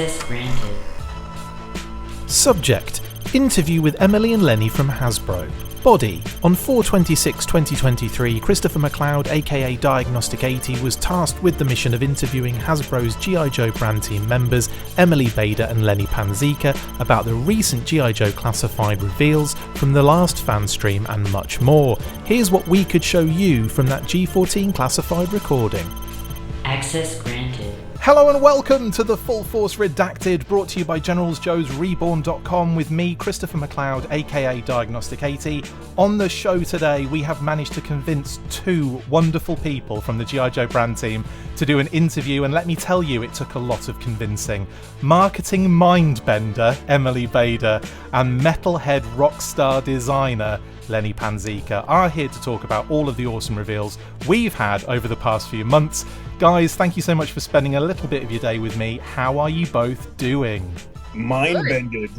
Access granted. Subject: interview with Emily and Lenny from Hasbro. Body: on 4/26/2023, Christopher McLeod, aka Diagnostic 80, was tasked with the mission of interviewing Hasbro's G.I. Joe brand team members Emily Bader and Lenny Panzica about the recent G.I. Joe classified reveals from the last Fanstream and much more. Here's what we could show you from that G14 classified recording. Access granted. Hello and welcome to the Full Force Redacted, brought to you by Generals Joe's Reborn.com with me, Christopher McLeod, aka Diagnostic 80. On the show today, we have managed to convince two wonderful people from the G.I. Joe brand team to do an interview, and let me tell you, it took a lot of convincing. Marketing mindbender Emily Bader and metalhead rockstar designer Lenny Panzica are here to talk about all of the awesome reveals we've had over the past few months. Guys, thank you so much for spending a little bit of your day with me. How are you both doing? Mind-bended.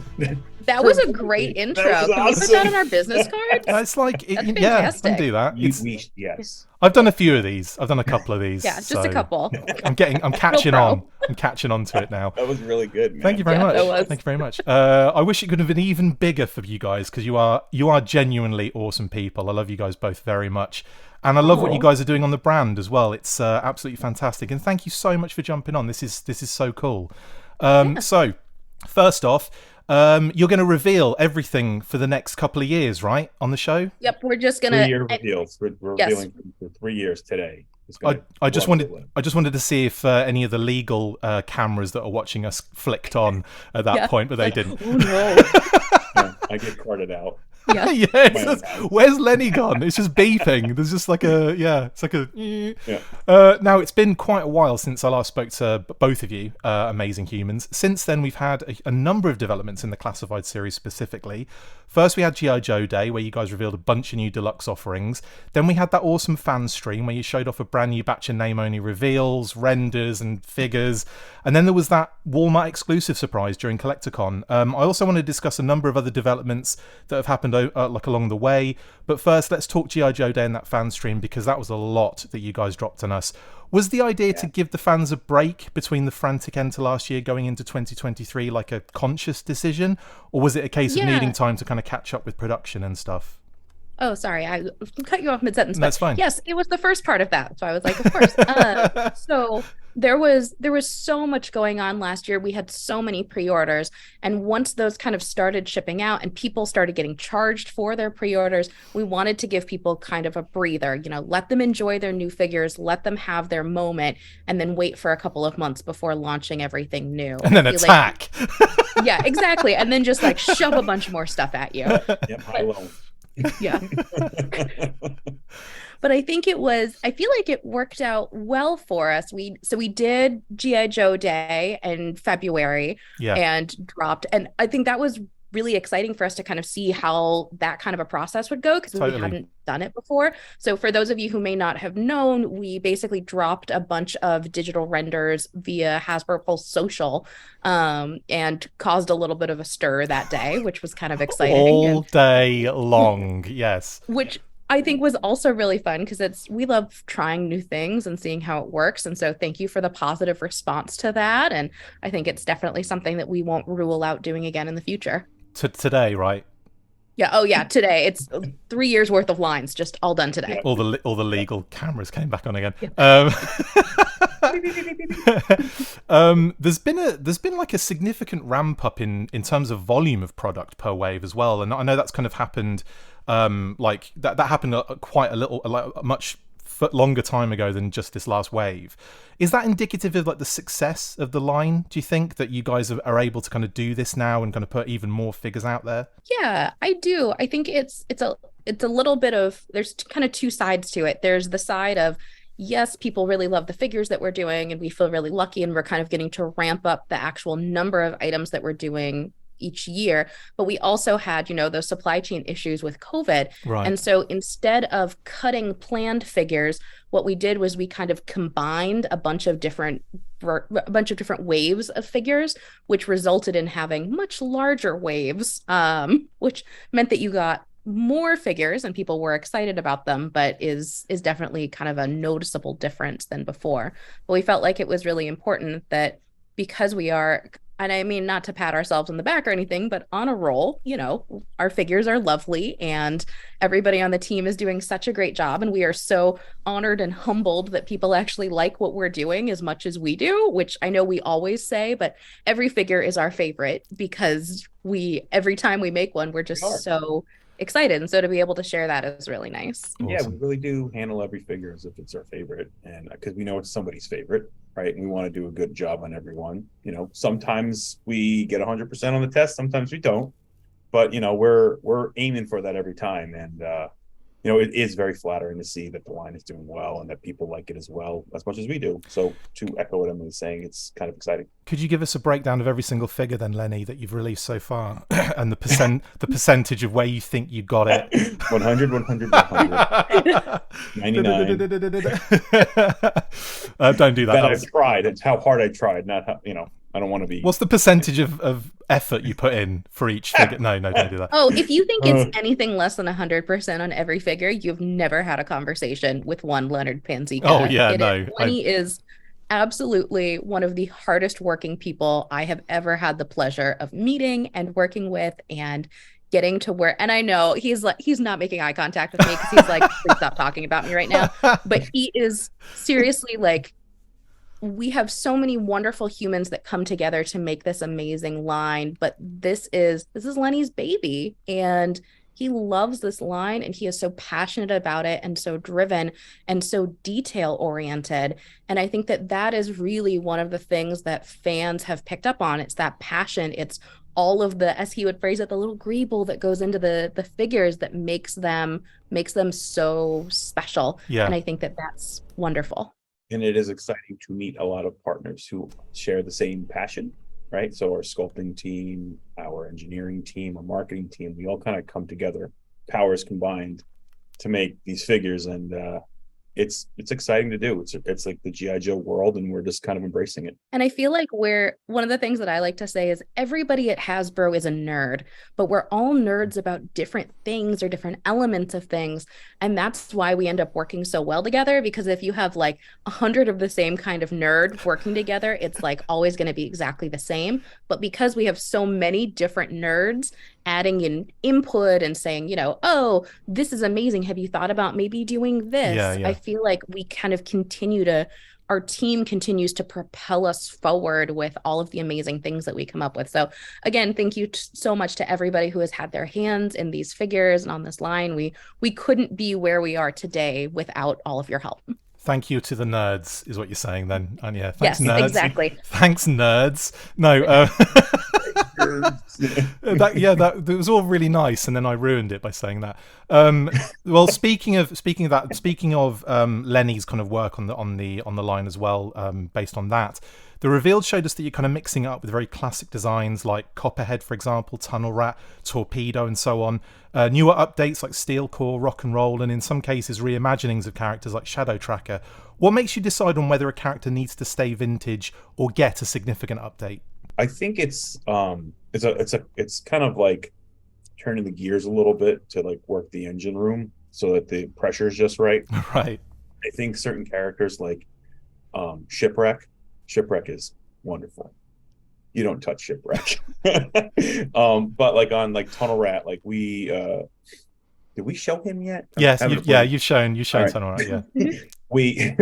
That was a great intro. Can we put that on our business cards? It's like, That's yeah, I can do that. Yes. I've done a few of these. I've done a couple of these. Yeah, just a couple. I'm catching on. I'm catching on to it now. That was really good, man. Thank you very much. That was. Thank you very much. I wish it could have been even bigger for you guys, because you are genuinely awesome people. I love you guys both very much. And I love what you guys are doing on the brand as well. It's absolutely fantastic. And thank you so much for jumping on. This is so cool. So, first off, you're going to reveal everything for the next couple of years, right, on the show? Yep, we're just going to... 3-year reveals. We're revealing for 3 years today. I just wanted to see if any of the legal cameras that are watching us flicked on at that point, but they didn't. Oh, no. Yeah, I get carted out. Yeah. Where's Lenny gone? It's just beeping. There's just like now it's been quite a while since I last spoke to both of you, amazing humans. Since then, we've had a number of developments in the classified series specifically. First, we had G.I. Joe Day, where you guys revealed a bunch of new deluxe offerings. Then we had that awesome fan stream where you showed off a brand new batch of name-only reveals, renders, and figures. And then there was that Walmart exclusive surprise during CollectorCon. I also want to discuss a number of other developments that have happened along the way. But first, let's talk G.I. Joe Day and that fan stream, because that was a lot that you guys dropped on us. Was the idea to give the fans a break between the frantic end to last year going into 2023 like a conscious decision? Or was it a case of needing time to kind of catch up with production and stuff? Oh, sorry, I cut you off mid-sentence. That's fine. Yes, it was the first part of that. So I was like, of course. So there was so much going on last year. We had so many pre-orders. And once those kind of started shipping out and people started getting charged for their pre-orders, we wanted to give people kind of a breather, let them enjoy their new figures, let them have their moment, and then wait for a couple of months before launching everything new. And then attack. Yeah, exactly. And then just like shove a bunch more stuff at you. Yep, I will. Yeah. But I think I feel like it worked out well for us. We did G.I. Joe Day in February and dropped. And I think that was really exciting for us to kind of see how that kind of a process would go, because we hadn't done it before. So for those of you who may not have known, we basically dropped a bunch of digital renders via Hasbro Pulse Social and caused a little bit of a stir that day, which was kind of exciting. All day long, yes. Which I think was also really fun, because we love trying new things and seeing how it works. And so thank you for the positive response to that. And I think it's definitely something that we won't rule out doing again in the future. Today, right? Yeah. Oh, yeah. Today, it's 3 years worth of lines, just all done today. All the legal cameras came back on again. Yeah. There's been like a significant ramp up in terms of volume of product per wave as well, and I know that's kind of happened. Like that happened quite a little, much longer time ago than just this last wave. Is that indicative of like the success of the line? Do you think that you guys are able to kind of do this now and kind of put even more figures out there? Yeah, I do. I think it's a little bit of, there's kind of two sides to it. There's the side of, yes, people really love the figures that we're doing and we feel really lucky, and we're kind of getting to ramp up the actual number of items that we're doing each year. But we also had, those supply chain issues with COVID. Right. And so instead of cutting planned figures, what we did was we kind of combined a bunch of different waves of figures, which resulted in having much larger waves, which meant that you got more figures and people were excited about them, but is definitely kind of a noticeable difference than before. But we felt like it was really important that, because we are and I mean, not to pat ourselves on the back or anything, but on a roll, you know, our figures are lovely and everybody on the team is doing such a great job. And we are so honored and humbled that people actually like what we're doing as much as we do, which I know we always say, but every figure is our favorite because every time we make one, we're just so excited. And so to be able to share that is really nice. Awesome. Yeah, we really do handle every figure as if it's our favorite. And because we know it's somebody's favorite, right? And we want to do a good job on everyone. You know, sometimes we get 100% on the test, sometimes we don't. But, you know, we're aiming for that every time. And, you know, it is very flattering to see that the line is doing well and that people like it as well, as much as we do. So to echo what Emily's saying, it's kind of exciting. Could you give us a breakdown of every single figure then, Lenny, that you've released so far and the percentage of where you think you got it? 100, 100, 100. 99. Don't do that. That I've tried. It's how hard I tried, not how, you know. I don't want to be. What's the percentage of effort you put in for each figure? No, don't do that. Oh, if you think it's anything less than 100% on every figure, you've never had a conversation with one Leonard Panzica. Oh yeah, no. Lenny is absolutely one of the hardest working people I have ever had the pleasure of meeting and working with and getting to where, and I know he's not making eye contact with me because he's like, please stop talking about me right now. But he is seriously like, we have so many wonderful humans that come together to make this amazing line, but this is Lenny's baby and he loves this line and he is so passionate about it and so driven and so detail oriented. And I think that is really one of the things that fans have picked up on. It's that passion. It's all of the, as he would phrase it, the little greeble that goes into the figures that makes them so special. Yeah. And I think that's wonderful. And it is exciting to meet a lot of partners who share the same passion, right? So our sculpting team, our engineering team, our marketing team, we all kind of come together, powers combined, to make these figures. And it's exciting to do. It's like the G.I. Joe world, and we're just kind of embracing it. And I feel like one of the things that I like to say is everybody at Hasbro is a nerd, but we're all nerds about different things or different elements of things. And that's why we end up working so well together, because if you have like 100 of the same kind of nerd working together, it's like always going to be exactly the same. But because we have so many different nerds adding in input and saying, you know, oh, this is amazing. Have you thought about maybe doing this? Yeah. I feel like we kind of our team continues to propel us forward with all of the amazing things that we come up with. So again, thank you so much to everybody who has had their hands in these figures and on this line. We couldn't be where we are today without all of your help. Thank you to the nerds, is what you're saying then. And yeah, thanks, yes, nerds. Exactly. Thanks, nerds. No, that was all really nice, and then I ruined it by saying that. Well, speaking of Lenny's kind of work on the line as well, based on that, the reveal showed us that you're kind of mixing it up with very classic designs like Copperhead, for example, Tunnel Rat, Torpedo, and so on. Newer updates like Steel Core, Rock and Roll, and in some cases reimaginings of characters like Shadow Tracker. What makes you decide on whether a character needs to stay vintage or get a significant update? I think it's kind of like turning the gears a little bit to like work the engine room so that the pressure is just right. Right. I think certain characters like Shipwreck is wonderful. You don't touch Shipwreck. But like on like Tunnel Rat, like we did we show him yet? Yes, you've shown right. Tunnel Rat, yeah. we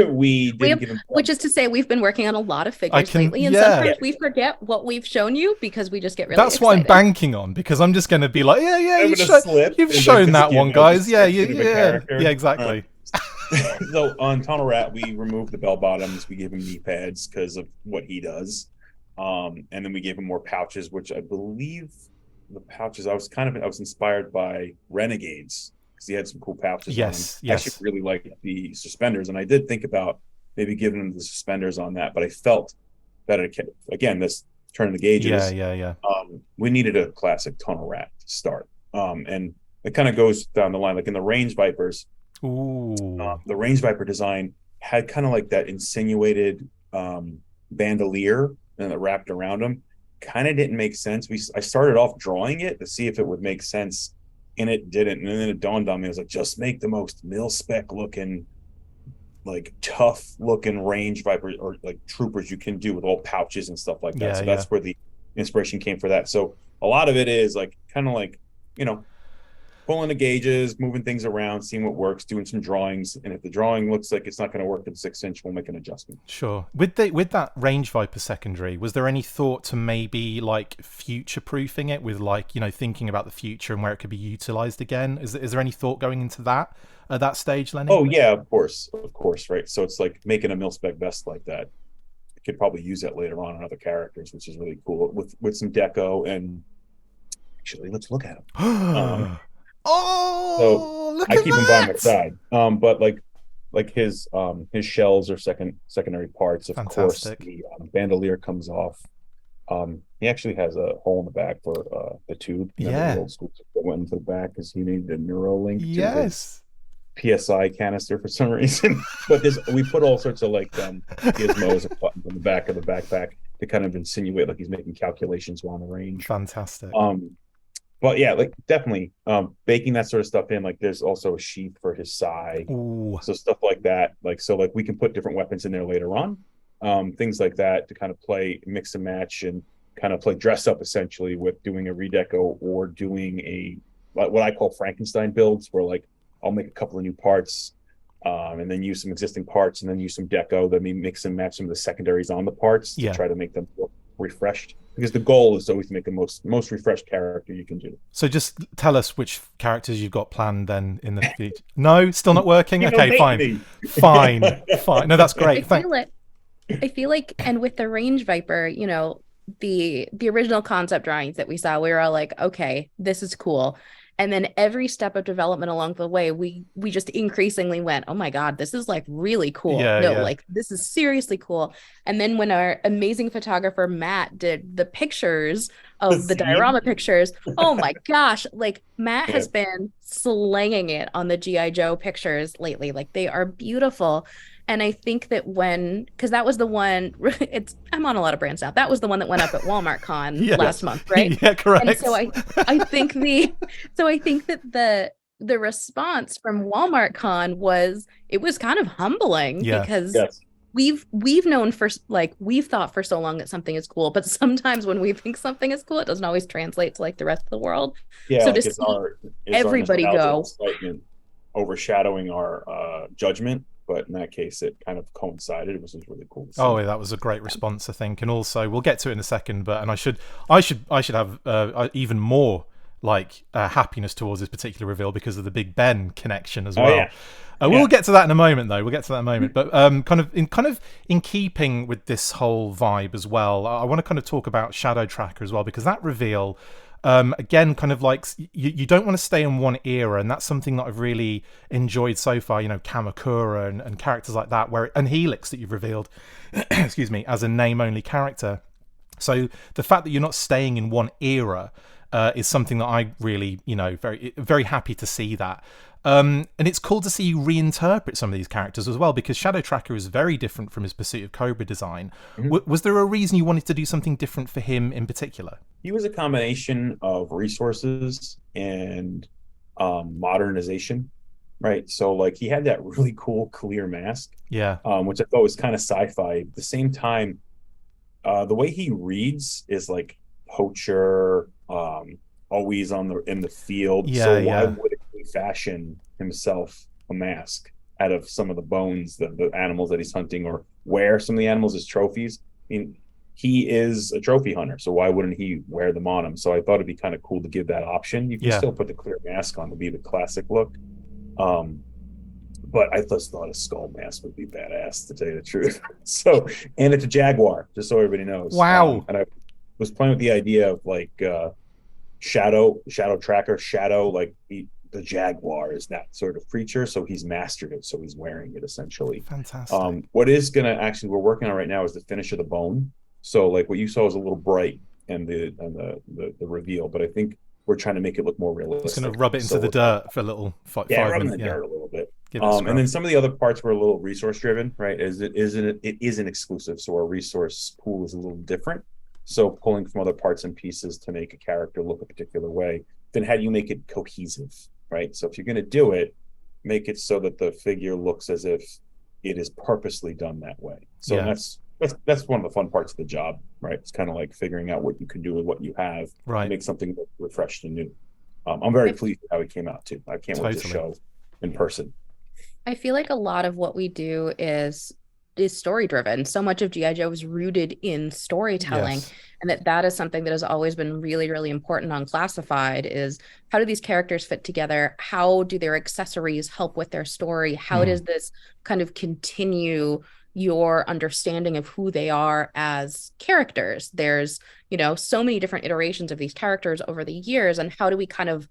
didn't give him, which is to say we've been working on a lot of figures lately, and sometimes we forget what we've shown you because we just get really That's excited. What I'm banking on, because I'm just going to be like, you've shown that one, guys. Yeah, exactly. So on Tunnel Rat, we removed the bell bottoms. We gave him knee pads because of what he does, and then we gave him more pouches, which I believe the pouches. I was inspired by Renegades because he had some cool pouches. Yes, on him. I actually really liked the suspenders, and I did think about maybe giving him the suspenders on that, but I felt that this turning the gauges. Yeah. We needed a classic Tunnel Rat to start, and it kind of goes down the line, like in the Range Vipers. Ooh. The Range Viper design had kind of like that insinuated bandolier and that wrapped around him. Kind of didn't make sense. I started off drawing it to see if it would make sense, and it didn't. And then it dawned on me, I was like, just make the most mil-spec looking, like tough looking Range Viper or like troopers you can do with all pouches and stuff like that. That's where the inspiration came for that. So a lot of it is like kind of like, you know, pulling the gauges, moving things around, seeing what works, doing some drawings, and if the drawing looks like it's not going to work at 6-inch, we'll make an adjustment. Sure. With that Range Viper secondary, was there any thought to maybe like future proofing it with like, you know, thinking about the future and where it could be utilized again? Is there any thought going into that at that stage, Lenny? Oh yeah, of course, right. So it's like making a mil-spec vest like that. I could probably use that later on other characters, which is really cool with some deco. And actually, let's look at them. Oh, look I at keep that! him by my side. But like his shells are secondary parts. Of Fantastic. course, the bandolier comes off. He actually has a hole in the back for the tube. Yeah. The old school that went into the back because he needed a neuro link. Yes. To his PSI canister for some reason. But we put all sorts of like gizmos and buttons on the back of the backpack to kind of insinuate like he's making calculations while on the range. Fantastic. But yeah, like definitely baking that sort of stuff in. Like there's also a sheath for his sai. Ooh. So stuff like that. Like so like we can put different weapons in there later on. Things like that to kind of play mix and match and kind of play dress up essentially with doing a redeco or doing a what I call Frankenstein builds where like I'll make a couple of new parts and then use some existing parts and then use some deco, then we mix and match some of the secondaries on the parts to try to make them look refreshed. Because the goal is always to make the most refreshed character you can do. So just tell us which characters you've got planned then in the future. No, still not working? Okay, fine. Fine. No, that's great. I feel like, and with the Range Viper, you know, the original concept drawings that we saw, we were all like, okay, this is cool. And then every step of development along the way, we just increasingly went, oh my God, this is like really cool. Like this is seriously cool. And then when our amazing photographer, Matt, did the pictures of the diorama pictures, oh my gosh, like Matt has been slaying it on the G.I. Joe pictures lately. Like they are beautiful. And I think that because that was the one, I'm on a lot of brands now. That was the one that went up at Walmart Con last month, right? Yeah, correct. And so I think that the response from Walmart Con was kind of humbling because we've known we've thought for so long that something is cool, but sometimes when we think something is cool, it doesn't always translate to like the rest of the world. Yeah, so like to see everybody go overshadowing our judgment. But in that case, it kind of coincided. It was just really cool. Oh, yeah, that was a great response, I think. And also, we'll get to it in a second. But I should have even more like happiness towards this particular reveal because of the Big Ben connection as well. We'll get to that in a moment, though. But kind of in keeping with this whole vibe as well, I want to kind of talk about Shadow Tracker as well because that reveal. Again, kind of like you don't want to stay in one era, and that's something that I've really enjoyed so far. You know, Kamakura and characters like that, and Helix that you've revealed, excuse me, as a name-only character. So the fact that you're not staying in one era is something that I really, you know, very very happy to see that. And it's cool to see you reinterpret some of these characters as well, because Shadow Tracker is very different from his Pursuit of Cobra design. Mm-hmm. Was there a reason you wanted to do something different for him in particular? He was a combination of resources and modernization, right? So like he had that really cool clear mask, which I thought was kind of sci-fi. At the same time, the way he reads is like poacher, always in the field. Why would he fashion himself a mask out of some of the bones, the animals that he's hunting, or wear some of the animals as trophies? I mean, he is a trophy hunter, so why wouldn't he wear them on him? So I thought it'd be kind of cool to give that option. You can still put the clear mask on to be the classic look. But I just thought a skull mask would be badass, to tell you the truth. So, and it's a Jaguar, just so everybody knows. Wow. And I was playing with the idea of like Shadow Tracker, like the Jaguar is that sort of creature, so he's mastered it, so he's wearing it essentially. Fantastic. What is gonna actually we're working on right now is the finish of the bone. So like what you saw is a little bright and the reveal, but I think we're trying to make it look more realistic. Just gonna rub it into the dirt for a little 5 minutes. Rub in the dirt a little bit. And then some of the other parts were a little resource driven, right? It isn't exclusive, so our resource pool is a little different. So pulling from other parts and pieces to make a character look a particular way. Then how do you make it cohesive, right? So if you're going to do it, make it so that the figure looks as if it is purposely done that way. So that's that's one of the fun parts of the job, right? It's kind of like figuring out what you can do with what you have, Right. make something refreshed and new. I'm very I, pleased with how it came out too. I can't wait to Totally. show in person. I feel like a lot of what we do is story driven. So much of GI Joe is rooted in storytelling, Yes. and that is something that has always been really, really important on Classified. Is how do these characters fit together? How do their accessories help with their story? How Mm. does this kind of continue your understanding of who they are as characters? There's, so many different iterations of these characters over the years, and how do we kind of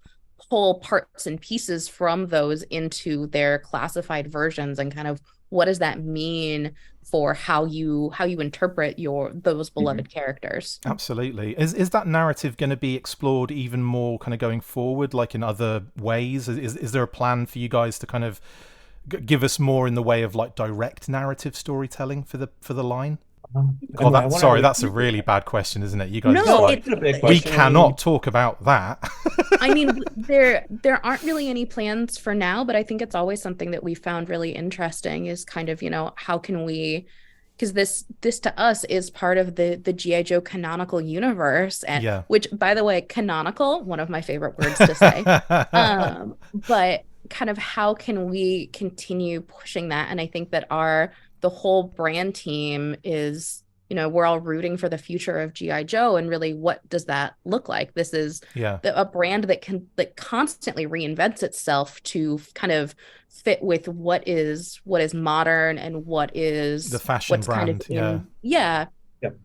pull parts and pieces from those into their classified versions, and kind of what does that mean for how you interpret those beloved characters? Absolutely. Is that narrative going to be explored even more kind of going forward, like in other ways? Is there a plan for you guys to kind of give us more in the way of like direct narrative storytelling for the line? God, sorry, that's a really bad question, isn't it? You guys, No, like, we cannot talk about that. I mean, there aren't really any plans for now, but I think it's always something that we found really interesting is kind of, how can we, because this to us is part of the GI Joe canonical universe, and Yeah. which, by the way, canonical, one of my favorite words to say. But kind of how can we continue pushing that? And I think that the whole brand team is, we're all rooting for the future of GI Joe, and really, what does that look like? This is a brand that constantly reinvents itself to kind of fit with what is modern and what is the fashion brand.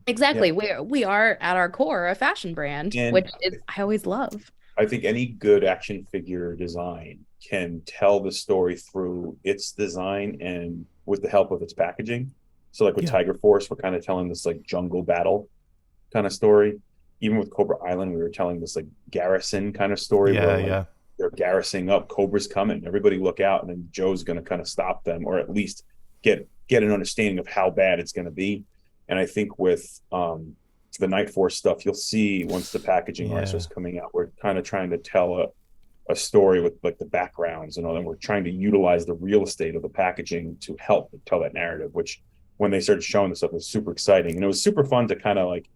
Exactly. We are at our core a fashion brand, And which is I always love. I think any good action figure design can tell the story through its design and with the help of its packaging. So like with Tiger Force, we're kind of telling this like jungle battle kind of story. Even with Cobra Island, we were telling this like garrison kind of story where they're garrisoning up, Cobra's coming, everybody look out, and then Joe's going to kind of stop them, or at least get an understanding of how bad it's going to be. And I think with the Night Force stuff, you'll see once the packaging art starts coming out, we're kind of trying to tell a story with like the backgrounds and all that. We're trying to utilize the real estate of the packaging to help tell that narrative, which when they started showing this stuff was super exciting. And it was super fun to kind of like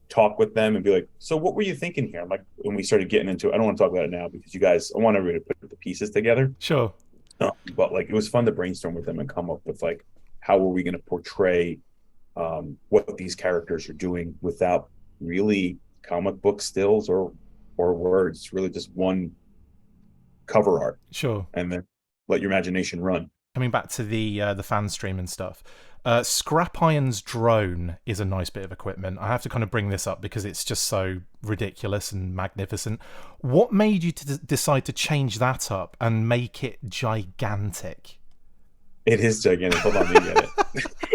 talk with them and be like, so what were you thinking here? I'm like, when we started getting into it, I don't want to talk about it now because I want everybody to put the pieces together. Sure. But like, it was fun to brainstorm with them and come up with like, how are we going to portray what these characters are doing without really comic book stills or words, really just one cover art. Sure. And then let your imagination run. Coming back to the Fanstream and stuff, Scrap Iron's drone is a nice bit of equipment. I have to kind of bring this up because it's just so ridiculous and magnificent. What made you decide to change that up and make it gigantic? It is gigantic. Hold on, let me get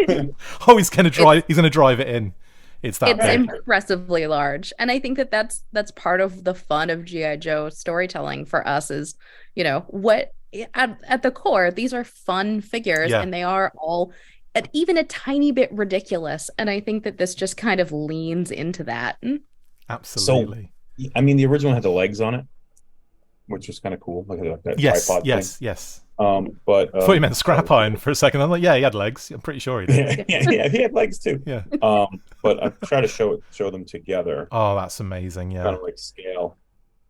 it. Oh, he's gonna drive it in. It's big. Impressively large, and I think that's part of the fun of GI Joe storytelling for us is, what at the core, these are fun figures, and they are all even a tiny bit ridiculous, and I think that this just kind of leans into that. Absolutely. So, I mean, the original had the legs on it, which was kind of cool, like that tripod thing. Yes. But I thought you meant Scrap Iron for a second. I'm like, yeah, he had legs. I'm pretty sure he did. yeah, he had legs too. Yeah. But I try to show them together. Oh, that's amazing. Yeah. Kind of like scale.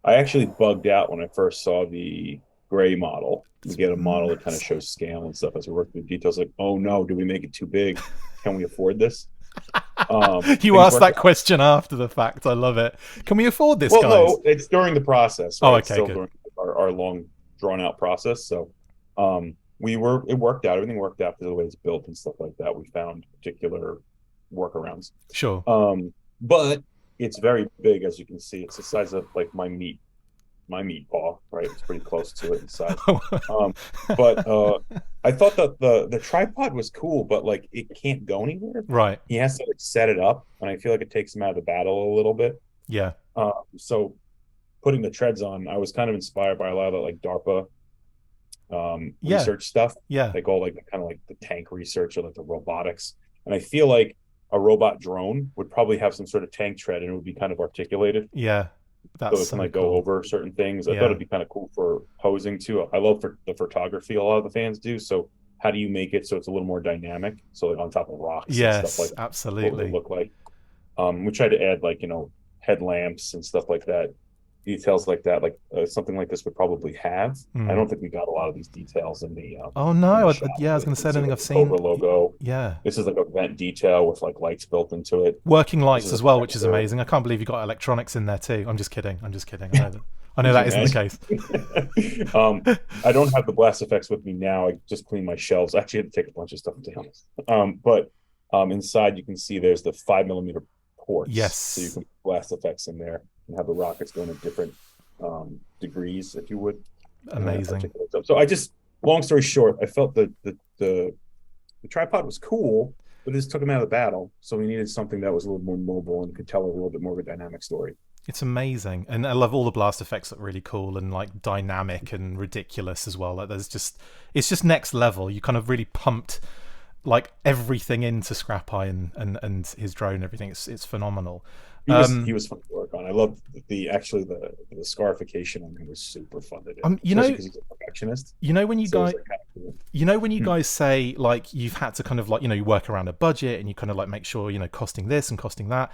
I actually bugged out when I first saw the gray model. You get a model that kind of shows scale and stuff as we work through details. Like, oh no, do we make it too big? Can we afford this? You asked that question after the fact. I love it. Can we afford this, guys? No, it's during the process. Right? Oh, okay, good. During our long, drawn out process. So, it worked out. Everything worked out because of the way it's built and stuff like that. We found particular workarounds. Sure. But it's very big, as you can see. It's the size of like my meat paw, right? It's pretty close to it in size. But I thought that the tripod was cool, but like it can't go anywhere. Right. He has to like set it up, and I feel like it takes him out of the battle a little bit. Yeah. So putting the treads on, I was kind of inspired by a lot of the like DARPA research stuff. Yeah. Like all like kind of like the tank research or like the robotics. And I feel like a robot drone would probably have some sort of tank tread and it would be kind of articulated. Yeah. So it can like go over certain things. I thought it'd be kind of cool for posing too. I love the photography a lot of the fans do. So how do you make it so it's a little more dynamic? So like on top of rocks and Yes, stuff like that, what would absolutely. it look like? We tried to add like, headlamps and stuff like that, details like that, like something like this would probably have. I don't think we got a lot of these details in the Oh in no, the shop. yeah, I was going to say anything I've The seen. Cobra logo. Yeah, This is like a vent detail with like lights built into it. working lights is as a well, which is vector. amazing. I can't believe you got electronics in there too. I'm just kidding. I know Could that you isn't the case. I don't have the blast effects with me now. I just cleaned my shelves. I actually had to take a bunch of stuff down. But inside you can see there's the 5mm ports. Yes. So you can put blast effects in there and have the rockets going at different degrees, if you would. Amazing. So I just, long story short, I felt that the tripod was cool, but this took him out of the battle. So we needed something that was a little more mobile and could tell a little bit more of a dynamic story. It's amazing, and I love all the blast effects. Look really cool and like dynamic and ridiculous as well. Like it's just next level. You kind of really pumped like everything into Scrap Eye and his drone and everything. It's phenomenal. He was fun to work on. I loved the scarification on him was super fun to do. Because he's a perfectionist. When you guys, when you guys say like you've had to kind of like you work around a budget and you kind of like make sure costing this and costing that.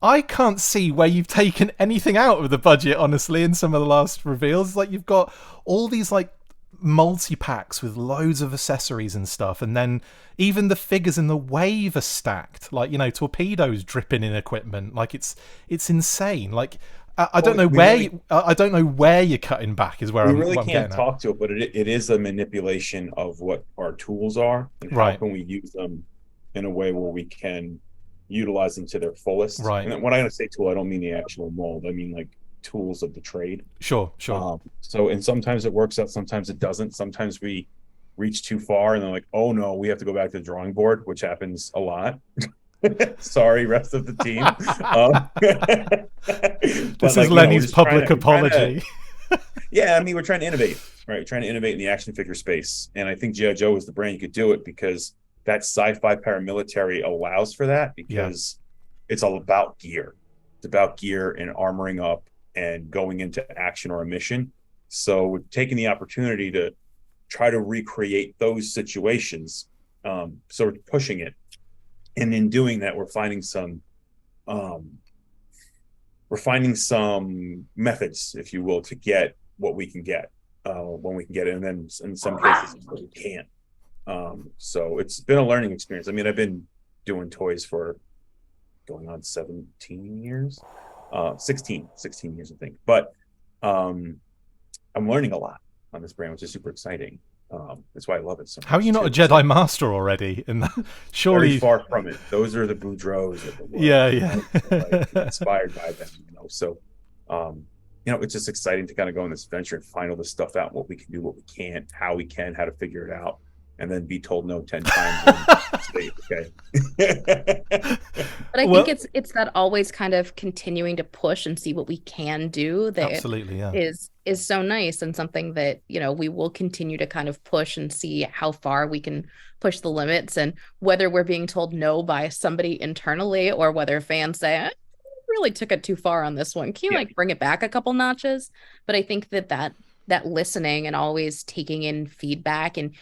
I can't see where you've taken anything out of the budget, honestly, in some of the last reveals. It's like you've got all these like multi-packs with loads of accessories and stuff, and then even the figures in the wave are stacked, like torpedoes dripping in equipment. Like it's insane. Like I don't know where you're cutting back is where we I'm really what I'm can't getting talk to it, but it is a manipulation of what our tools are and how can we use them in a way where we can utilize them to their fullest. Right. And when I say tool, I don't mean the actual mold. I mean like tools of the trade. Sure. And sometimes it works out, sometimes it doesn't. Sometimes we reach too far and they're like, oh no, we have to go back to the drawing board, which happens a lot. Sorry, rest of the team. This is Lenny's public apology. Yeah, I mean, we're trying to innovate, right? Trying to innovate in the action figure space. And I think G.I. Joe is the brand you could do it because that sci-fi paramilitary allows for that because it's all about gear. It's about gear and armoring up and going into action or a mission. So we're taking the opportunity to try to recreate those situations. So we're pushing it. And in doing that, we're finding some methods, if you will, to get what we can get when we can get it. And then in some cases we can't. So it's been a learning experience. I mean, I've been doing toys for going on 17 years, 16 years, I think. But I'm learning a lot on this brand, which is super exciting. That's why I love it so much. How are you not a Jedi Master already? In that, surely very far from it. Those are the Boudreaux of the world. Yeah. Like, inspired by them, So, it's just exciting to kind of go on this adventure and find all this stuff out, what we can do, what we can't, how we can, how to figure it out, and then be told no 10 times. And stay okay. But I think it's that always kind of continuing to push and see what we can do that absolutely, yeah. is so nice, and something that we will continue to kind of push and see how far we can push the limits, and whether we're being told no by somebody internally or whether fans say really took it too far on this one, can you bring it back a couple notches. But I think that listening and always taking in feedback and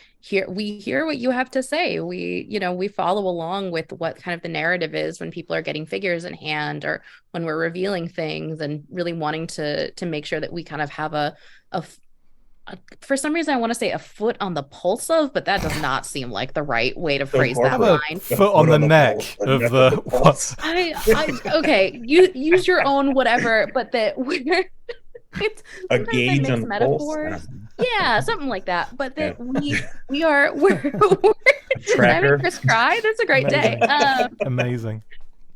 we hear what you have to say. We follow along with what kind of the narrative is when people are getting figures in hand or when we're revealing things, and really wanting to make sure that we kind of have a for some reason I want to say a foot on the pulse of, but that does not seem like the right way to phrase that line. Foot on the neck of the what? Okay, you use your own whatever, but that we're it's a gauge on the metaphors. pulse. Yeah, something like that. But that we're having Chris cry. That's a great day. Amazing.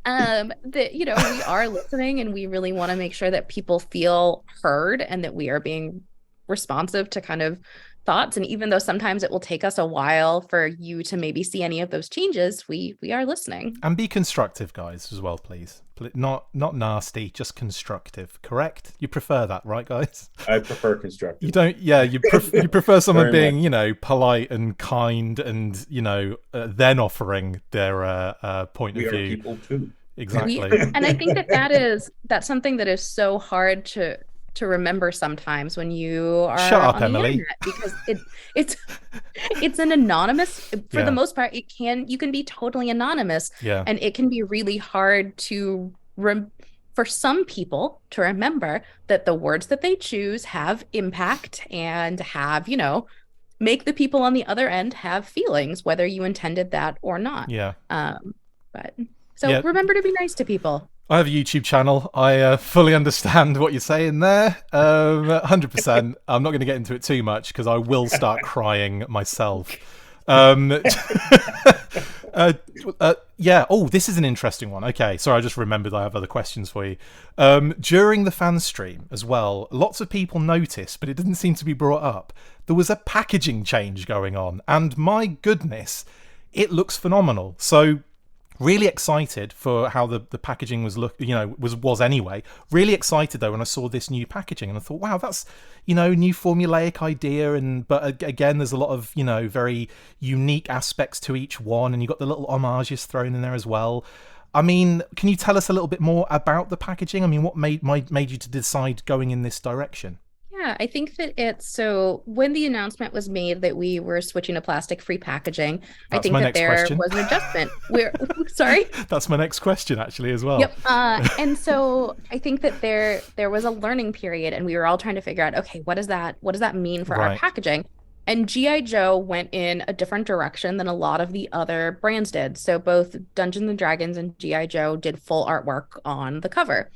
That we are listening, and we really want to make sure that people feel heard and that we are being responsive to kind of thoughts. And even though sometimes it will take us a while for you to maybe see any of those changes, we are listening. And be constructive, guys, as well, please. Not nasty, just constructive. Correct? You prefer that, right, guys? I prefer constructive. You don't. Yeah, you prefer someone being, polite and kind, and then offering their point of view. We are people too. Exactly. And I think that's something that is so hard to to remember sometimes when you are Shut up, on the Emily. internet, because it's it's an anonymous, for the Yeah. most part, you can be totally anonymous, Yeah. and it can be really hard to for some people to remember that the words that they choose have impact and have, make the people on the other end have feelings, whether you intended that or not. Yeah. But so remember to be nice to people. I have a YouTube channel. I fully understand what you're saying there. 100%. I'm not going to get into it too much because I will start crying myself. Yeah. Oh, this is an interesting one. Okay. Sorry, I just remembered I have other questions for you. During the fan stream as well, lots of people noticed, but it didn't seem to be brought up. There was a packaging change going on, and my goodness, it looks phenomenal. So really excited for how the packaging was was anyway. Really excited though when I saw this new packaging, and I thought, wow, that's new formulaic idea, but again there's a lot of very unique aspects to each one, and you got the little homages thrown in there as well. I mean, can you tell us a little bit more about the packaging? I mean, what made you to decide going in this direction? Yeah, I think that so when the announcement was made that we were switching to plastic-free packaging, I think that there was an adjustment. Sorry? That's my next question actually as well. Yep. And so I think that there was a learning period, and we were all trying to figure out, okay, what does that mean for our packaging? And G.I. Joe went in a different direction than a lot of the other brands did. So both Dungeons & Dragons and G.I. Joe did full artwork on the cover.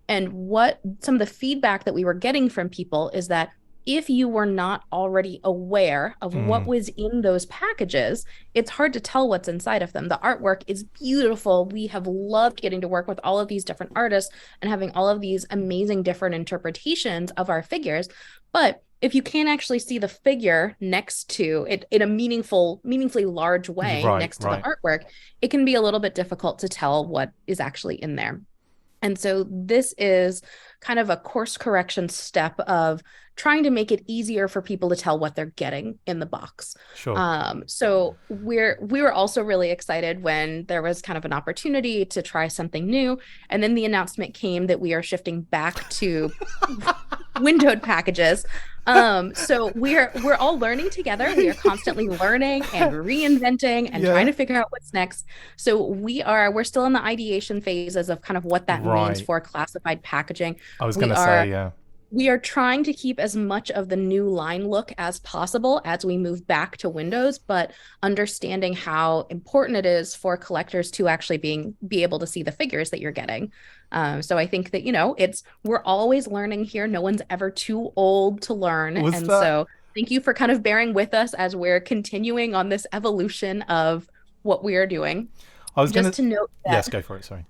And what some of the feedback that we were getting from people is that if you were not already aware of what was in those packages, it's hard to tell what's inside of them. The artwork is beautiful. We have loved getting to work with all of these different artists and having all of these amazing different interpretations of our figures. But if you can't actually see the figure next to it in a meaningfully large way next to the artwork, it can be a little bit difficult to tell what is actually in there. And so this is kind of a course correction step of trying to make it easier for people to tell what they're getting in the box. Sure. So we were also really excited when there was kind of an opportunity to try something new. And then the announcement came that we are shifting back to windowed packages. So we're all learning together. We are constantly learning and reinventing and trying to figure out what's next. So we're still in the ideation phases of kind of what that means for classified packaging. I was going to say, yeah. We are trying to keep as much of the new line look as possible as we move back to Windows, but understanding how important it is for collectors to actually be able to see the figures that you're getting. So I think that, we're always learning here. No one's ever too old to learn. So thank you for kind of bearing with us as we're continuing on this evolution of what we are doing. I was just to note that. Yes, go for it. Sorry.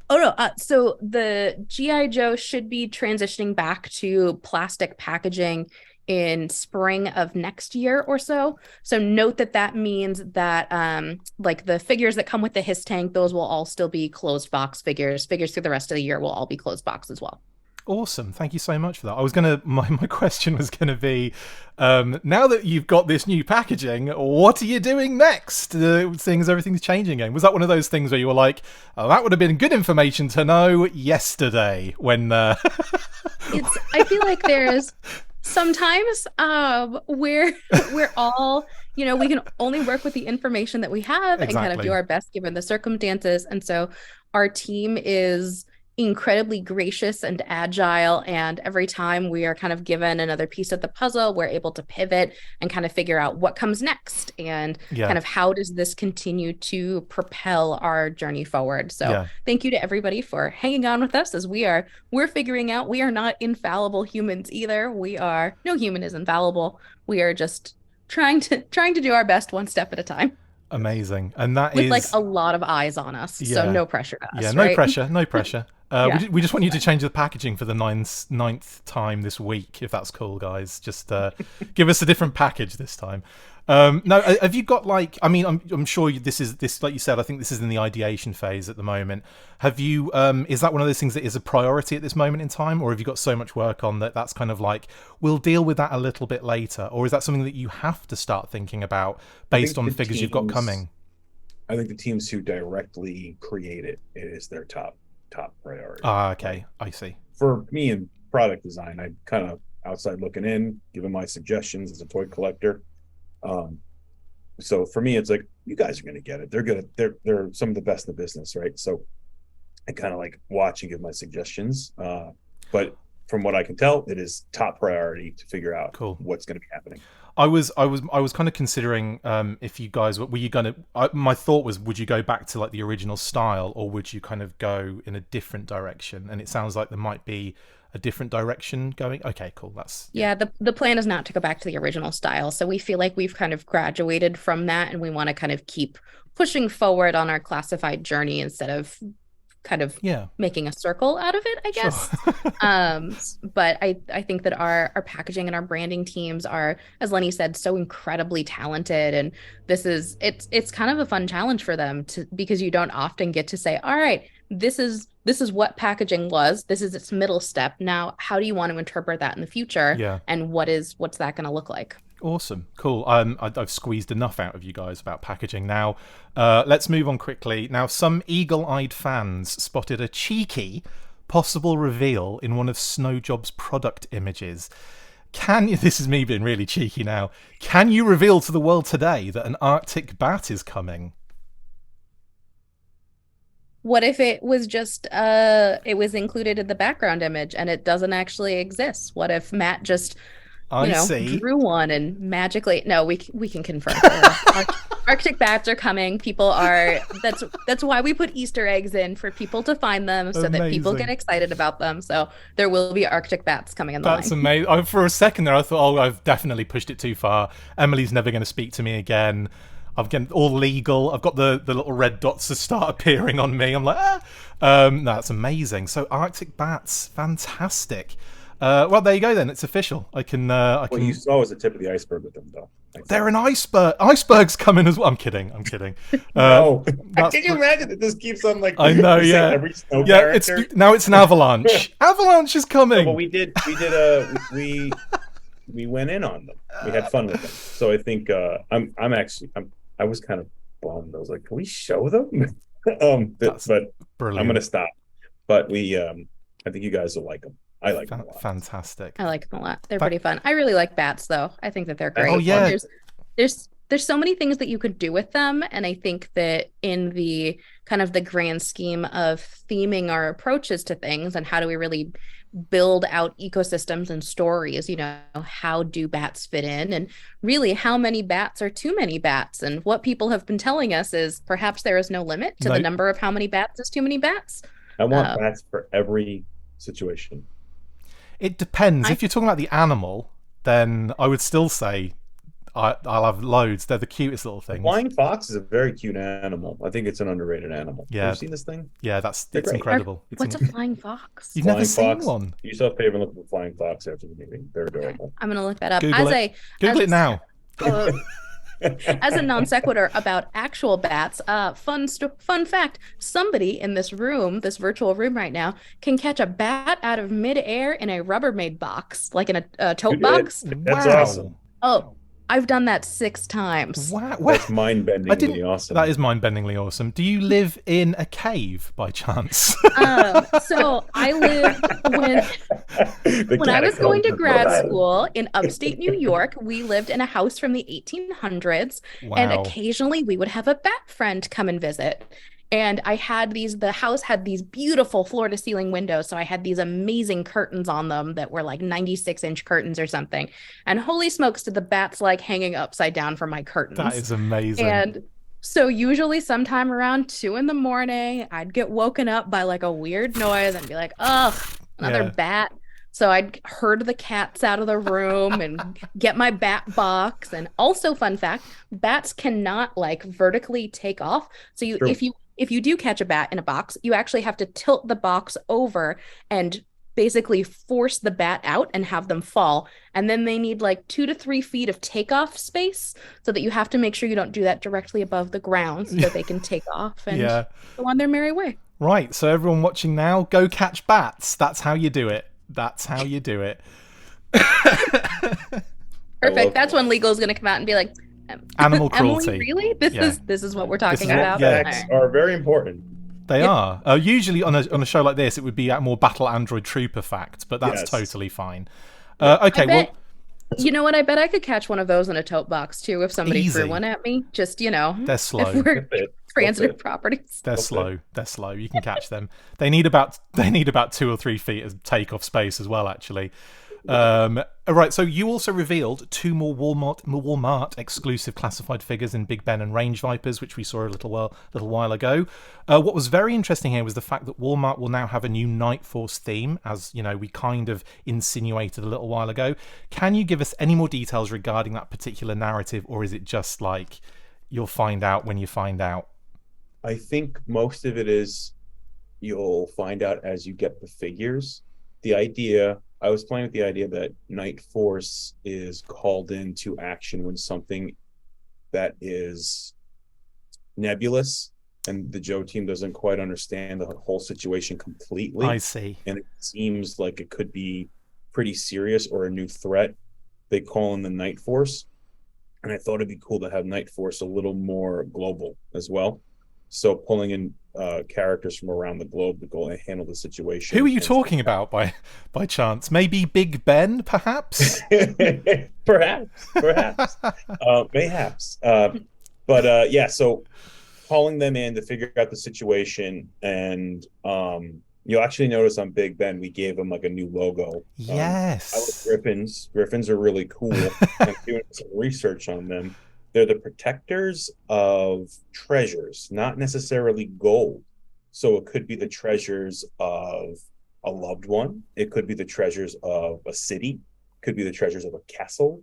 Oh, no. So the G.I. Joe should be transitioning back to plastic packaging in spring of next year or so. So note that means that like the figures that come with the Hiss tank, those will all still be closed box figures. Figures through the rest of the year will all be closed box as well. Awesome. Thank you so much for that. My question was going to be, now that you've got this new packaging, what are you doing next? Seeing as everything's changing again. Was that one of those things where you were like, oh, that would have been good information to know yesterday when... I feel like there's sometimes we're all, we can only work with the information that we have and kind of do our best given the circumstances. And so our team is incredibly gracious and agile, and every time we are kind of given another piece of the puzzle, we're able to pivot and kind of figure out what comes next and kind of how does this continue to propel our journey forward. So thank you to everybody for hanging on with us as we're figuring out we are not infallible humans either. No human is infallible. We are just trying to do our best one step at a time. Amazing. And that with is like a lot of eyes on us. So no pressure to us. Yeah, no pressure. No pressure. We just want you to change the packaging for the ninth time this week, if that's cool, guys. Just give us a different package this time. No, have you got I'm sure this, like you said, I think this is in the ideation phase at the moment. Have you, is that one of those things that is a priority at this moment in time? Or have you got so much work on that's kind of like, we'll deal with that a little bit later? Or is that something that you have to start thinking about based on the figures you've got coming? I think the teams who directly create it is their top priority. Okay. I see. For me and product design. I kind of outside looking in, giving my suggestions as a toy collector. So for me, it's like, you guys are going to get it. They're good. They're some of the best in the business, right? So I kind of like watch and give my suggestions. But from what I can tell, it is top priority to figure out what's going to be happening. I was kind of considering if you guys were you going to. My thought was, would you go back to like the original style, or would you kind of go in a different direction? And it sounds like there might be a different direction going. Okay, cool. That's the plan is not to go back to the original style. So we feel like we've kind of graduated from that, and we want to kind of keep pushing forward on our classified journey instead of kind of making a circle out of it, I guess. Sure. But I think that our packaging and our branding teams are, as Lenny said, so incredibly talented, and it's kind of a fun challenge for them because you don't often get to say, all right, this is what packaging was, this is its middle step, now how do you want to interpret that in the future, and what's that going to look like? Awesome. Cool. I've squeezed enough out of you guys about packaging now. Let's move on quickly. Now, some eagle-eyed fans spotted a cheeky possible reveal in one of Snowjob's product images. This is me being really cheeky now. Can you reveal to the world today that an Arctic bat is coming? What if it was just it was included in the background image and it doesn't actually exist? What if Matt just drew one and magically? No, we can confirm. Arctic bats are coming. People are. That's why we put Easter eggs in, for people to find them, so that people get excited about them. So there will be Arctic bats coming in the line. That's amazing. For a second there, I thought, I've definitely pushed it too far. Emily's never going to speak to me again. I've got all legal. I've got the little red dots to start appearing on me. I'm like, no, that's amazing. So Arctic bats, fantastic. Well, there you go then. It's official. I can. What you saw was the tip of the iceberg with them, though. They're an iceberg. Iceberg's coming as well. I'm kidding. No. Can you imagine that this keeps on like? I know. Yeah. Every snow character? Now it's an avalanche. Avalanche is coming. Well, we went in on them. We had fun with them. So I think I was kind of bummed. I was like, can we show them? But brilliant. I'm going to stop. But I think you guys will like them. I like them a lot. Fantastic. I like them a lot. They're pretty fun. I really like bats, though. I think that they're great. Oh, yeah. There's so many things that you could do with them. And I think that in the kind of the grand scheme of theming our approaches to things and how do we really build out ecosystems and stories, how do bats fit in, and really how many bats are too many bats? And what people have been telling us is perhaps there is no limit to the number of how many bats is too many bats. I want bats for every situation. It depends. If you're talking about the animal, then I would still say I'll have loads. They're the cutest little things. Flying fox is a very cute animal. I think it's an underrated animal. Yeah. Have you seen this thing? Yeah, it's incredible. What's a flying fox? You've never seen one? You saw a favor look at the flying fox after the meeting. They're adorable. I'm going to look that up. Google it now. As a non sequitur about actual bats, fun fact: somebody in this virtual room right now, can catch a bat out of midair in a Rubbermaid box, like in a tote box. That's awesome. Oh, I've done that 6 times. Wow, that's mind-bendingly awesome. That is mind-bendingly awesome. Do you live in a cave by chance? So I lived when I was going to grad school in upstate New York. We lived in a house from the 1800s, and occasionally we would have a bat friend come and visit. And the house had these beautiful floor to ceiling windows. So I had these amazing curtains on them that were like 96-inch curtains or something. And holy smokes, did the bats like hanging upside down from my curtains. That is amazing. And so usually sometime around 2 a.m, I'd get woken up by like a weird noise and be like, ugh, another bat. So I'd herd the cats out of the room and get my bat box. And also, fun fact, bats cannot like vertically take off. So if you do catch a bat in a box, you actually have to tilt the box over and basically force the bat out and have them fall. And then they need like 2 to 3 feet of takeoff space, so that you have to make sure you don't do that directly above the ground so that they can take off and go on their merry way. Right. So everyone watching now, go catch bats. That's how you do it. Perfect. That's when legal is going to come out and be like, animal cruelty. Emily, really? This is what we're talking about. Facts are very important. They are. Usually on a show like this, it would be a more Battle Android Trooper fact, but that's totally fine. Okay, well... You know what? I bet I could catch one of those in a tote box too if somebody threw one at me. Just, They're slow. If we're transitive properties. They're slow. They're slow. You can catch them. They need about 2 or 3 feet of takeoff space as well, actually. Right, so you also revealed 2 more Walmart exclusive classified figures in Big Ben and Range Vipers, which we saw a little while ago. What was very interesting here was the fact that Walmart will now have a new Night Force theme, as we kind of insinuated a little while ago. Can you give us any more details regarding that particular narrative, or is it just like you'll find out when you find out? I think most of it is you'll find out as you get the figures. I was playing with the idea that Night Force is called into action when something that is nebulous and the Joe team doesn't quite understand the whole situation completely. I see. And it seems like it could be pretty serious or a new threat. They call in the Night Force. And I thought it'd be cool to have Night Force a little more global as well. So pulling in characters from around the globe to go and handle the situation. Who are you talking about by chance? Maybe Big Ben, perhaps? perhaps. Mayhaps. But yeah, so calling them in to figure out the situation, and you'll actually notice on Big Ben we gave him like a new logo. Yes. I like Griffins. Griffins are really cool. I'm doing some research on them. They're the protectors of treasures, not necessarily gold. So it could be the treasures of a loved one. It could be the treasures of a city. It could be the treasures of a castle.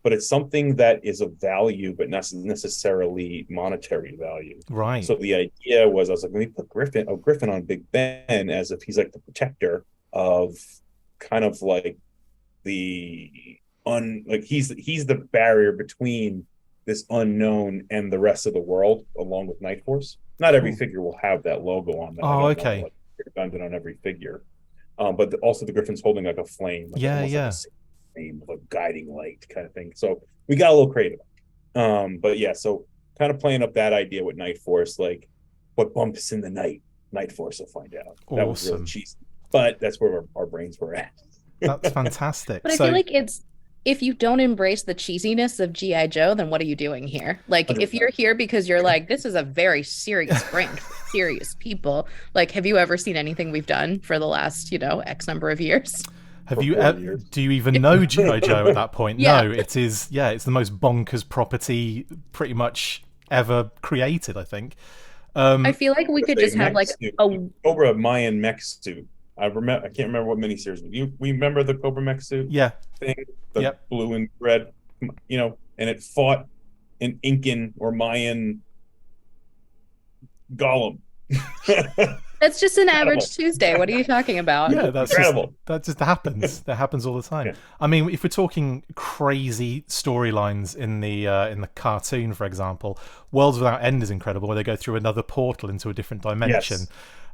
But it's something that is of value, but not necessarily monetary value. Right. So the idea was, I was like, let me put Griffin on Big Ben as if he's like the protector of kind of like he's the barrier between this unknown and the rest of the world, along with Night Force. Not every figure will have that logo on them. Oh, okay. Redundant on every figure, but also the Griffin's holding like a flame. Like yeah. Like a flame of a guiding light kind of thing. So we got a little creative. But yeah, so kind of playing up that idea with Night Force, like what bumps in the night, Night Force will find out. Awesome. That was really cheesy, but that's where our brains were at. That's fantastic. But I feel like if you don't embrace the cheesiness of G.I. Joe, then what are you doing here? Like, 100%. If you're here because you're like, this is a very serious brand, serious people. Like, have you ever seen anything we've done for the last, X number of years? Have you? Do you even know G.I. Joe at that point? Yeah. No, it is. Yeah, it's the most bonkers property pretty much ever created, I think. I feel like we could just have like a Cobra Mayan mech suit. I can't remember what miniseries. We remember the Cobra mech suit. Yeah. Thing, the blue and red, and it fought an Incan or Mayan golem. That's just an average Tuesday. What are you talking about? Yeah, that's incredible. That just happens. That happens all the time. Yeah. I mean, if we're talking crazy storylines in the cartoon, for example, Worlds Without End is incredible, where they go through another portal into a different dimension.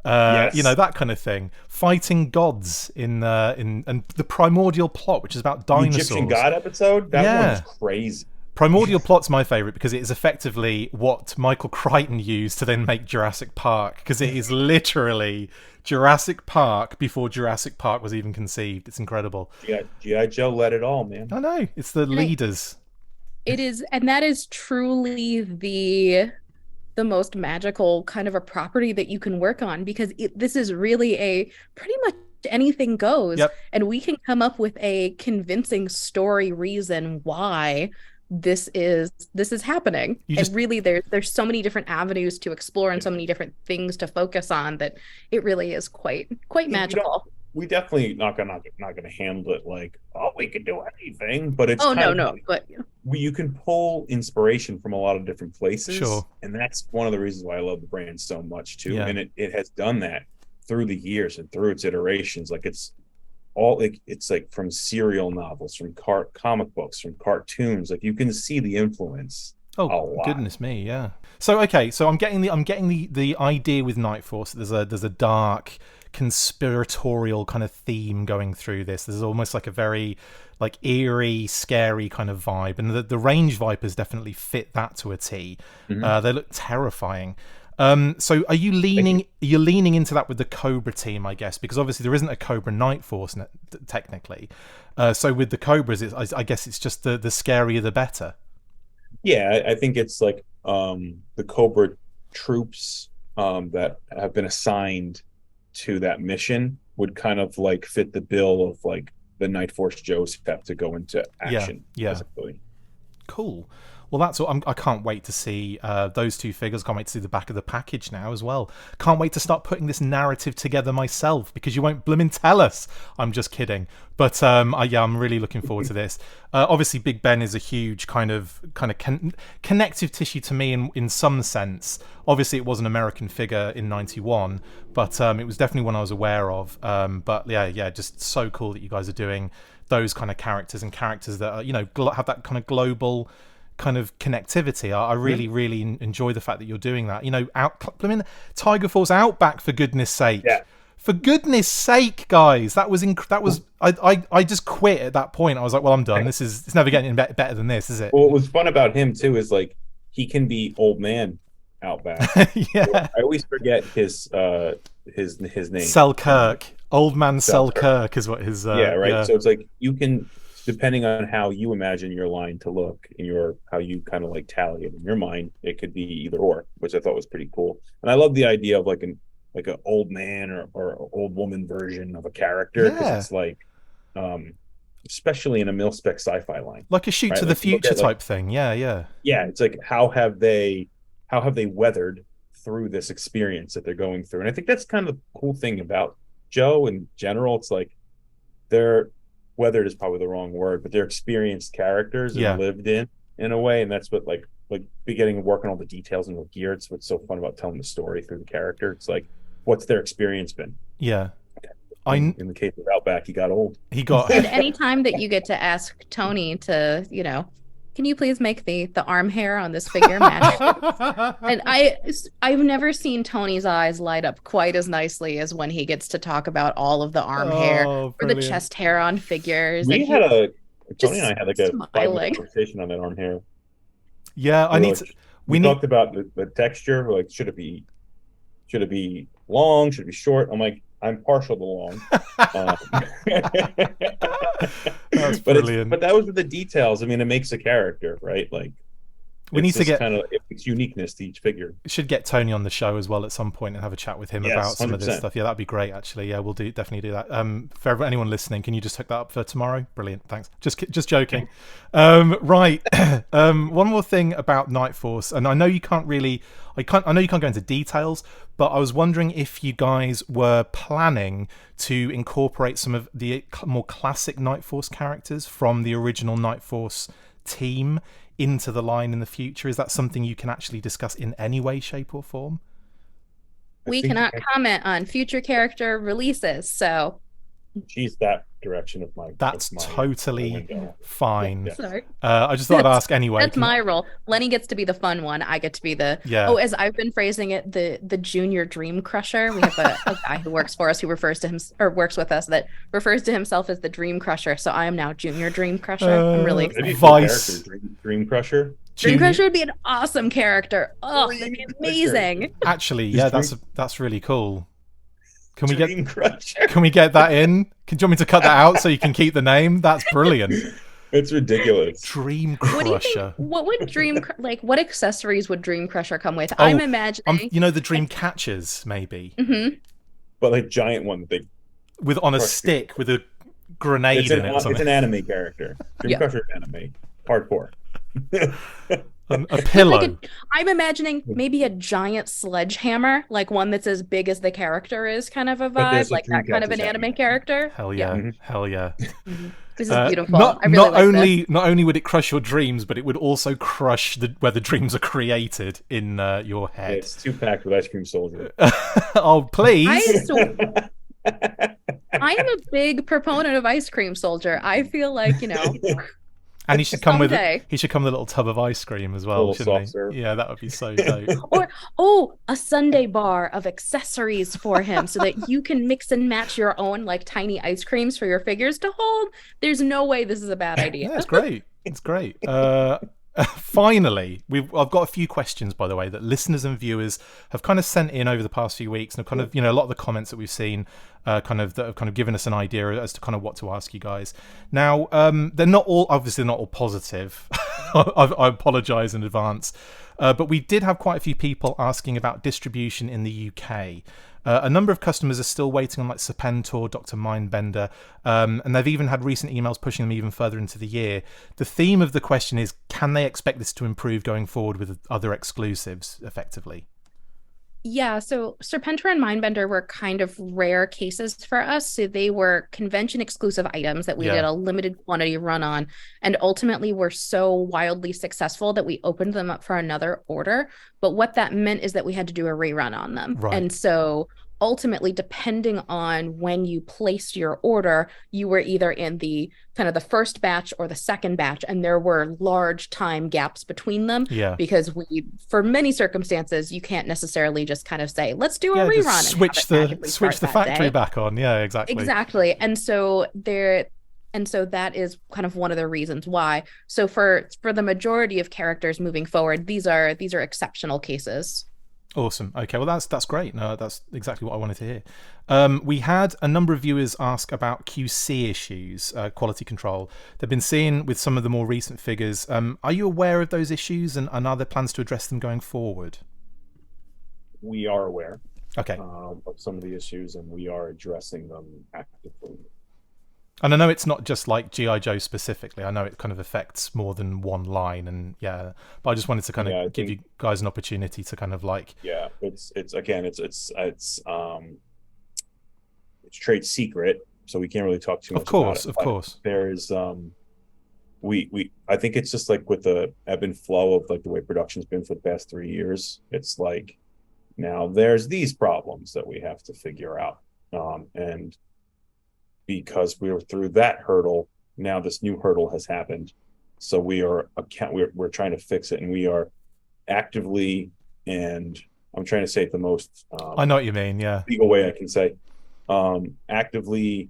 Yes. That kind of thing. Fighting gods in and the primordial plot, which is about dinosaurs. The Egyptian God episode. That one's crazy. Primordial plot's my favorite because it is effectively what Michael Crichton used to then make Jurassic Park, because it is literally Jurassic Park before Jurassic Park was even conceived. It's incredible. G.I. Joe led it all, man. I know. It's the leaders. It is, and that is truly the most magical kind of a property that you can work on, because this is really a pretty much anything goes. Yep. And we can come up with a convincing story reason why this is happening. Really there's so many different avenues to explore and so many different things to focus on that it really is quite magical. We definitely not gonna handle it like, we can do anything, but it's but you can pull inspiration from a lot of different places. Sure. And that's one of the reasons why I love the brand so much too. Yeah. And it has done that through the years and through its iterations. Like it's like from serial novels, from comic books, from cartoons. Like you can see the influence. Oh goodness me, yeah. So I'm getting the idea with Night Force. There's a dark conspiratorial kind of theme going through this. There's almost like a very like eerie, scary kind of vibe, and the range vipers definitely fit that to a T. Mm-hmm. They look terrifying. So are you leaning into that with the Cobra team, I guess, because obviously there isn't a Cobra Night Force technically. So with the Cobras, I guess it's just the scarier the better. Yeah, I think it's like the Cobra troops that have been assigned to that mission would kind of like fit the bill of like the Night Force Joes have to go into action. Yeah. Basically. Cool. Well, that's all. I can't wait to see those two figures. Can't wait to see the back of the package now as well. Can't wait to start putting this narrative together myself because you won't blimmin' tell us. I'm just kidding. But I'm really looking forward to this. Obviously, Big Ben is a huge kind of connective tissue to me in some sense. Obviously, it was an American figure in '91, but it was definitely one I was aware of. But yeah, just so cool that you guys are doing those kind of characters and characters that are, have that kind of global kind of connectivity. I really enjoy the fact that you're doing that. Tiger Force Outback, for goodness sake. Yeah. For goodness sake, guys, that was I just quit at that point. I was like, well, I'm done. It's never getting better than this, is it? Well, what was fun about him too is like he can be old man Outback. Yeah. I always forget his name. Selkirk. Old man Selkirk is what his right. Yeah. So it's like you can, depending on how you imagine your line to look and how you kind of like tally it in your mind, it could be either or, which I thought was pretty cool. And I love the idea of like an old man or old woman version of a character, because it's like especially in a mil-spec sci-fi line, like a shoot to the future type thing. Yeah, it's like how have they weathered through this experience that they're going through. And I think that's kind of the cool thing about Joe in general. It's like they're weathered is probably the wrong word, but they're experienced characters and lived in a way. And that's what like beginning and working all the details and the gear. It's what's so fun about telling the story through the character. It's like, what's their experience been? Yeah. In the case of Outback, he got old. And any time that you get to ask Tony to, can you please make the arm hair on this figure match? And I've never seen Tony's eyes light up quite as nicely as when he gets to talk about all of the arm hair or the chest hair on figures. Tony and I had like a 5-minute conversation on that arm hair. Yeah, we talked about the texture. Like, should it be long? Should it be short? I'm like, I'm partial to long. That's brilliant. But that was the details. I mean, it makes a character, right? Like, we need to get it's uniqueness to each figure. Should get Tony on the show as well at some point and have a chat with him about some 100%. Of this stuff. Yeah, that'd be great. Actually, yeah, we'll definitely do that. For anyone listening, can you just hook that up for tomorrow? Brilliant, thanks. Just joking. Right. One more thing about Night Force, and I know you can't go into details, but I was wondering if you guys were planning to incorporate some of the more classic Night Force characters from the original Night Force team into the line in the future. Is that something you can actually discuss in any way, shape, or form? We cannot comment on future character releases, so she's that direction of my. That's totally fine. Sorry. I just thought I'd ask anyway. That's my role. Lenny gets to be the fun one. I get to be the as I've been phrasing it, the junior dream crusher. We have a guy who works for us who refers to him or works with us that refers to himself as the dream crusher. So I am now junior dream crusher. I'm really excited. Vice dream crusher. Dream Crusher would be an awesome character. Oh, that'd be amazing. Actually, yeah, that's really cool. Can we Crusher. Can we get that in? Do you want me to cut that out so you can keep the name? That's brilliant. It's ridiculous. Dream Crusher. What would what accessories would Dream Crusher come with? I'm imagining. The Dream Catchers, maybe. Mm-hmm. But like giant one on a stick with a grenade in it. It's an anime character. Dream Crusher anime. Hardcore. A pillow. I'm imagining maybe a giant sledgehammer, like one that's as big as the character is, kind of a vibe, like that kind of an anime character. Hell yeah. Mm-hmm. Hell yeah. Mm-hmm. This is beautiful. Not only would it crush your dreams, but it would also crush where the dreams are created in your head. Yeah, it's 2-packed with Ice Cream Soldier. Oh, please. I am a big proponent of Ice Cream Soldier. I feel like, And he should come with a little tub of ice cream as well, shouldn't he? Serve. Yeah, that would be so dope. Or a sundae bar of accessories for him so that you can mix and match your own like tiny ice creams for your figures to hold. There's no way this is a bad idea. Yeah, it's great. It's great. Finally, I've got a few questions, by the way, that listeners and viewers have kind of sent in over the past few weeks, and kind of, a lot of the comments that we've seen, that have kind of given us an idea as to kind of what to ask you guys. Now, they're not all positive. I apologise in advance, but we did have quite a few people asking about distribution in the UK. A number of customers are still waiting on like Serpentor, Dr. Mindbender, and they've even had recent emails pushing them even further into the year. The theme of the question is, can they expect this to improve going forward with other exclusives effectively? Yeah, so Serpentor and Mindbender were kind of rare cases for us. So they were convention exclusive items that we did a limited quantity run on, and ultimately were so wildly successful that we opened them up for another order. But what that meant is that we had to do a rerun on them. Right. And so ultimately, depending on when you placed your order, you were either in the kind of the first batch or the second batch, and there were large time gaps between them. Yeah. Because for many circumstances, you can't necessarily just kind of say, let's do a rerun. Just switch the factory back on. Yeah, exactly. Exactly. And so that is kind of one of the reasons why. So for the majority of characters moving forward, these are exceptional cases. Awesome. Okay, well that's great. No, that's exactly what I wanted to hear. We had a number of viewers ask about QC issues, quality control. They've been seeing with some of the more recent figures. Are you aware of those issues, and are there plans to address them going forward? We are aware. Okay. Of some of the issues, and we are addressing them actively. And I know it's not just like G.I. Joe specifically. I know it kind of affects more than one line, and but I just wanted to kind of give you guys an opportunity to kind of like. Yeah, it's trade secret, so we can't really talk too much about it. Of course. There's I think it's just like with the ebb and flow of like the way production's been for the past 3 years. It's like now there's these problems that we have to figure out, and because we were through that hurdle, now this new hurdle has happened. So we're trying to fix it, and we are actively, and I'm trying to say it the most I know what you mean, yeah, legal way I can say, actively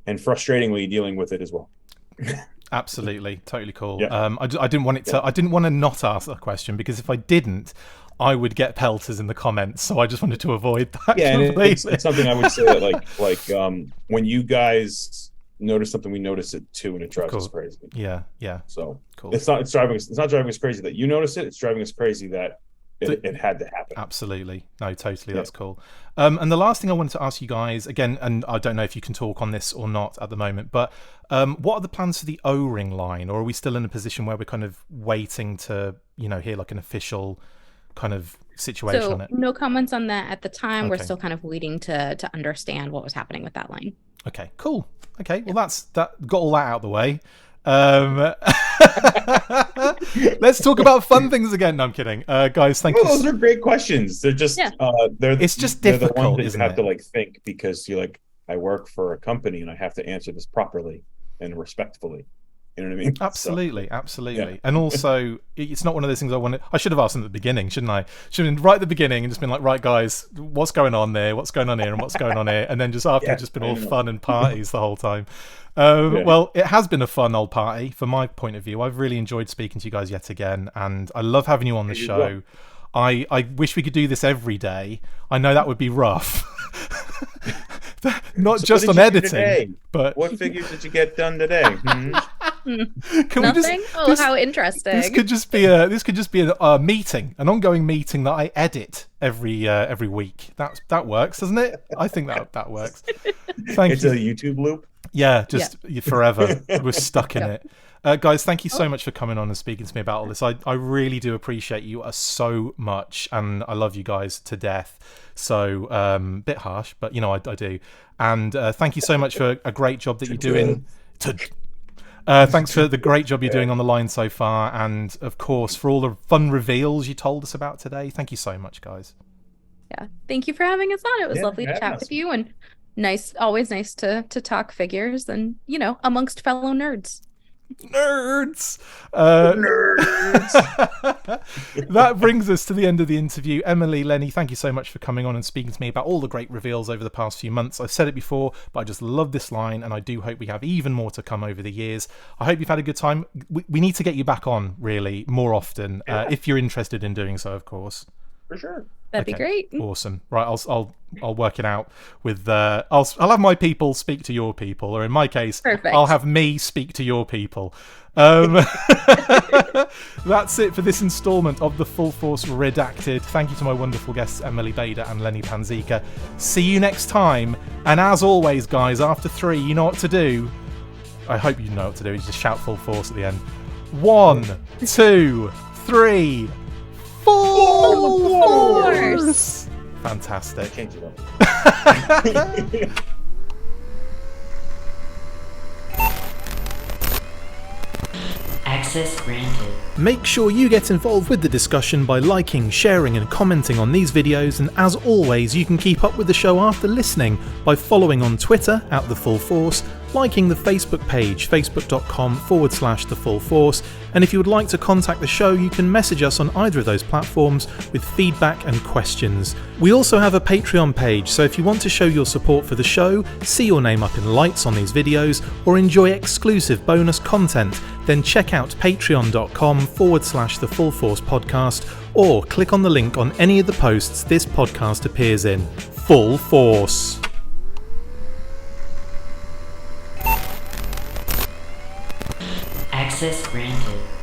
and frustratingly dealing with it as well. Absolutely, totally cool. Yeah. I didn't want it to. I didn't want to not ask that question, because if I didn't, I would get pelters in the comments. So I just wanted to avoid that. Yeah, and it's something I would say that like when you guys notice something, we notice it too, and it drives us crazy. Yeah. So cool. It's not driving us crazy that you notice it. It's driving us crazy that it had to happen. Absolutely. No, totally. That's cool. And the last thing I wanted to ask you guys again, and I don't know if you can talk on this or not at the moment, but what are the plans for the O-ring line, or are we still in a position where we're kind of waiting to, hear like an official kind of situation on it? No comments on that at the time. Okay. We're still kind of waiting to understand what was happening with that line. Okay, cool. Okay, well that got all that out of the way. Let's talk about fun things again. No, I'm kidding, guys. Thank you. Those are great questions. They're just it's just difficult, the ones that isn't you have it? to like think, because you're like, I work for a company and I have to answer this properly and respectfully. You know what I mean? Absolutely. Yeah. And also, it's not one of those things I should have asked them at the beginning, shouldn't I? Should have been right at the beginning and just been like, right, guys, what's going on there? What's going on here? And what's going on here? And then just after, just been all fun and parties the whole time. Well, it has been a fun old party from my point of view. I've really enjoyed speaking to you guys yet again, and I love having you on the show. I wish we could do this every day. I know that would be rough. Not just on editing, but what figures did you get done today? Nothing. How interesting! This could just be a meeting, an ongoing meeting that I edit every week. That works, doesn't it? I think that works. Thank you. It's a YouTube loop. Yeah, just forever. We're stuck in it. Guys, thank you so much for coming on and speaking to me about all this. I really do appreciate you so much, and I love you guys to death. So, bit harsh, but I do. And thank you so much for a great job that you're doing. Thanks for the great job you're doing on the line so far, and of course for all the fun reveals you told us about today. Thank you so much, guys. Yeah, thank you for having us on. It was lovely to chat with you, and always nice to talk figures and amongst fellow nerds. Nerds! Nerds! That brings us to the end of the interview. Emily, Lenny, thank you so much for coming on and speaking to me about all the great reveals over the past few months. I've said it before, but I just love this line, and I do hope we have even more to come over the years. I hope you've had a good time. We need to get you back on, really, more often, if you're interested in doing so, of course. For sure. That'd be great. Awesome. Right, I'll work it out with I'll have my people speak to your people, or in my case, Perfect. I'll have me speak to your people. That's it for this installment of the Full Force Redacted. Thank you to my wonderful guests Emily Bader and Lenny Panzica. See you next time. And as always, guys, after 3, you know what to do. I hope you know what to do. You just shout Full Force at the end. 1, 2, 3. Full Force! Fantastic. Change it up. Access granted. Make sure you get involved with the discussion by liking, sharing and commenting on these videos, and as always you can keep up with the show after listening by following on Twitter @TheFullForce, liking the Facebook page facebook.com/TheFullForce, and if you would like to contact the show you can message us on either of those platforms with feedback and questions. We also have a Patreon page, so if you want to show your support for the show, see your name up in lights on these videos, or enjoy exclusive bonus content, then check out patreon.com/TheFullForce podcast, or click on the link on any of the posts this podcast appears in. Full Force! Access granted.